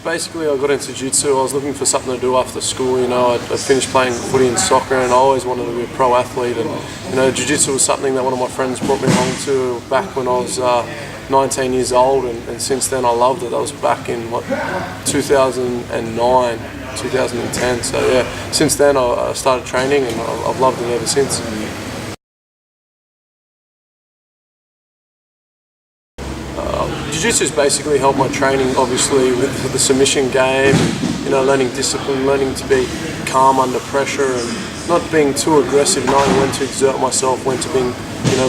Basically, I got into Jiu-Jitsu. I was looking for something to do after school. I finished playing footy and soccer, and I always wanted to be a pro athlete. And Jiu-Jitsu was something that one of my friends brought me along to back when I was 19 years old, and since then I loved it. That was back in 2009, 2010. So yeah, since then I started training, and I've loved it ever since. Jiu-Jitsu has basically helped my training, obviously, with the submission game, learning discipline, learning to be calm under pressure, and not being too aggressive, knowing when to exert myself, when to be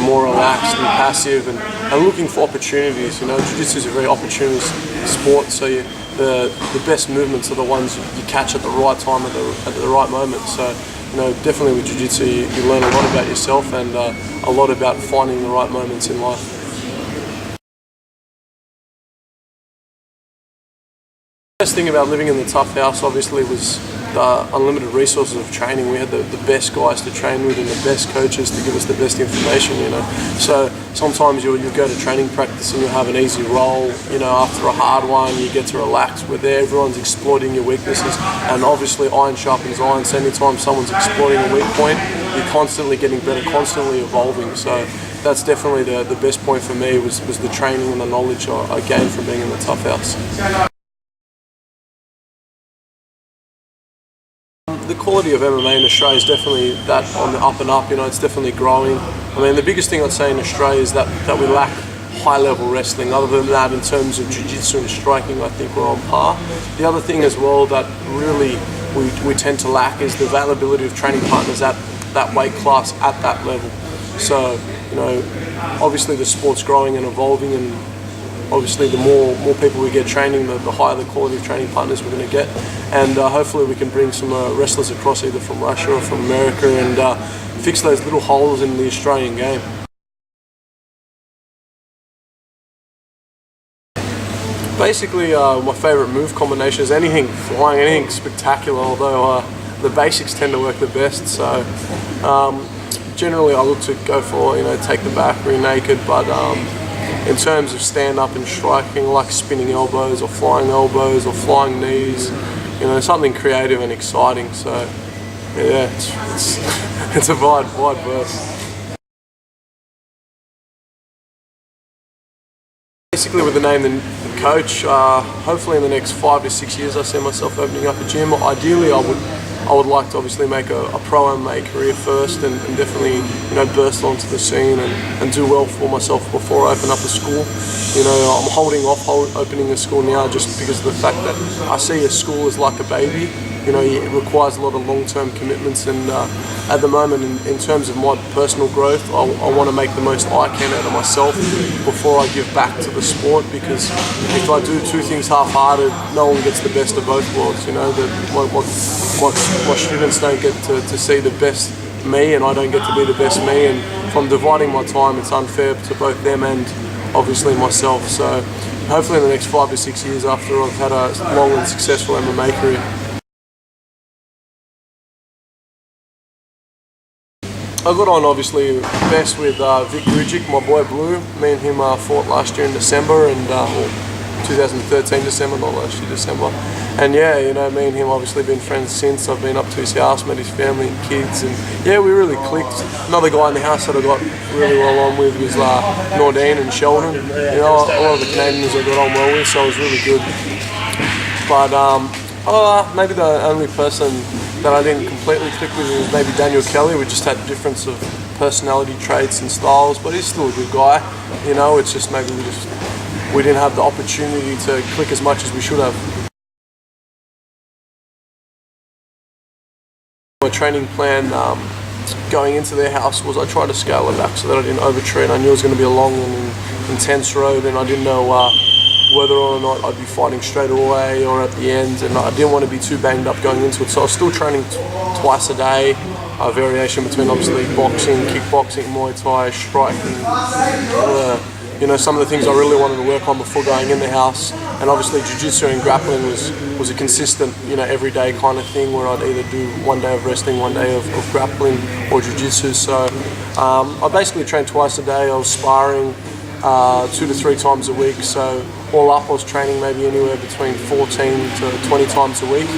more relaxed and passive, and looking for opportunities. Jiu-Jitsu is a very opportunist sport, so the best movements are the ones you catch at the right time, at the right moment. So definitely with Jiu-Jitsu you learn a lot about yourself and a lot about finding the right moments in life. The best thing about living in the TUF house obviously was the unlimited resources of training. We had the best guys to train with and the best coaches to give us the best information, So sometimes you'll go to training practice and you'll have an easy roll, after a hard one you get to relax. We're there, everyone's exploiting your weaknesses, and obviously iron sharpens iron, so anytime someone's exploiting a weak point, you're constantly getting better, constantly evolving. So that's definitely the best point for me was the training and the knowledge I gained from being in the TUF house. The quality of MMA in Australia is definitely that on the up and up. It's definitely growing. I mean, the biggest thing I'd say in Australia is that we lack high-level wrestling. Other than that, in terms of jiu-jitsu and striking, I think we're on par. The other thing as well that really we tend to lack is the availability of training partners at that weight class, at that level. So, obviously the sport's growing and evolving, and obviously the more people we get training, the higher the quality of training partners we're going to get, and hopefully we can bring some wrestlers across either from Russia or from America and fix those little holes in the Australian game. Basically my favourite move combination is anything flying, anything spectacular, although the basics tend to work the best. So generally I look to go for take the back rear naked, but in terms of stand-up and striking, like spinning elbows or flying knees, something creative and exciting. So, yeah, it's a wide berth. Basically, with the name and coach, hopefully in the next 5 to 6 years, I see myself opening up a gym. Ideally, I would like to obviously make a pro MMA career first, and definitely burst onto the scene and do well for myself before I open up a school. I'm holding off opening a school now just because of the fact that I see a school as like a baby. It requires a lot of long-term commitments, and at the moment, in terms of my personal growth, I want to make the most I can out of myself before I give back to the sport, because if I do two things half-hearted, no one gets the best of both worlds. My students don't get to see the best me, and I don't get to be the best me, and from dividing my time, it's unfair to both them and obviously myself. So hopefully in the next 5 to 6 years, after I've had a long and successful MMA career. I got on obviously best with Vic Rujic, my boy Blue. Me and him fought last year in December, and 2013 December, not last year December. And yeah, me and him obviously been friends since. I've been up to his house, met his family and kids, and yeah, we really clicked. Another guy in the house that I got really well on with was Nordine and Sheldon. A lot of the Canadians I got on well with, so it was really good. But maybe the only person that I didn't completely click with was maybe Daniel Kelly. We just had a difference of personality traits and styles, but he's still a good guy. It's just maybe we didn't have the opportunity to click as much as we should have. My training plan going into their house was I tried to scale it back so that I didn't overtrain. I knew it was going to be a long and intense road, and I didn't know whether or not I'd be fighting straight away or at the end, and I didn't want to be too banged up going into it. So I was still training twice a day, a variation between obviously boxing, kickboxing, Muay Thai, striking, some of the things I really wanted to work on before going in the house. And obviously Jiu-Jitsu and grappling was a consistent, everyday kind of thing where I'd either do one day of wrestling, one day of grappling or Jiu-Jitsu. So I basically trained twice a day. I was sparring 2 to 3 times a week. So all up, I was training maybe anywhere between 14 to 20 times a week.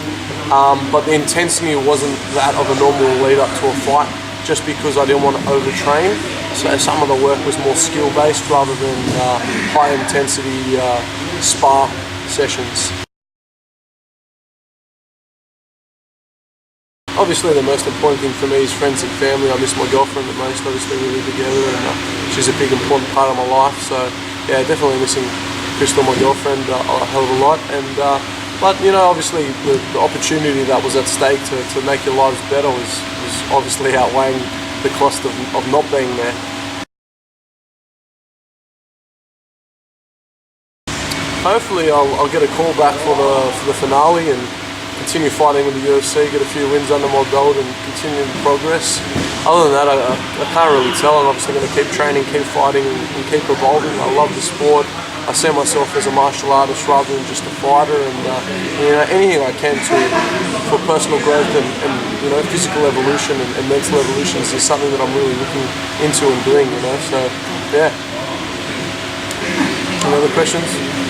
But the intensity wasn't that of a normal lead up to a fight, just because I didn't want to overtrain. So some of the work was more skill based rather than high intensity spar sessions. Obviously the most important thing for me is friends and family. I miss my girlfriend the most. Obviously we live together, and she's a big important part of my life. So yeah, definitely missing Crystal, my girlfriend, a hell of a lot. And but you know, obviously the opportunity that was at stake to make your lives better was obviously outweighing the cost of not being there. Hopefully I'll get a call back for the finale and continue fighting with the UFC, get a few wins under my belt and continue to progress. Other than that, I can't really tell. I'm obviously going to keep training, keep fighting and keep evolving. I love the sport. I see myself as a martial artist rather than just a fighter, and you know, anything I can for personal growth and you know, physical evolution and mental evolution is something that I'm really looking into and doing, you know. So yeah. Any other questions?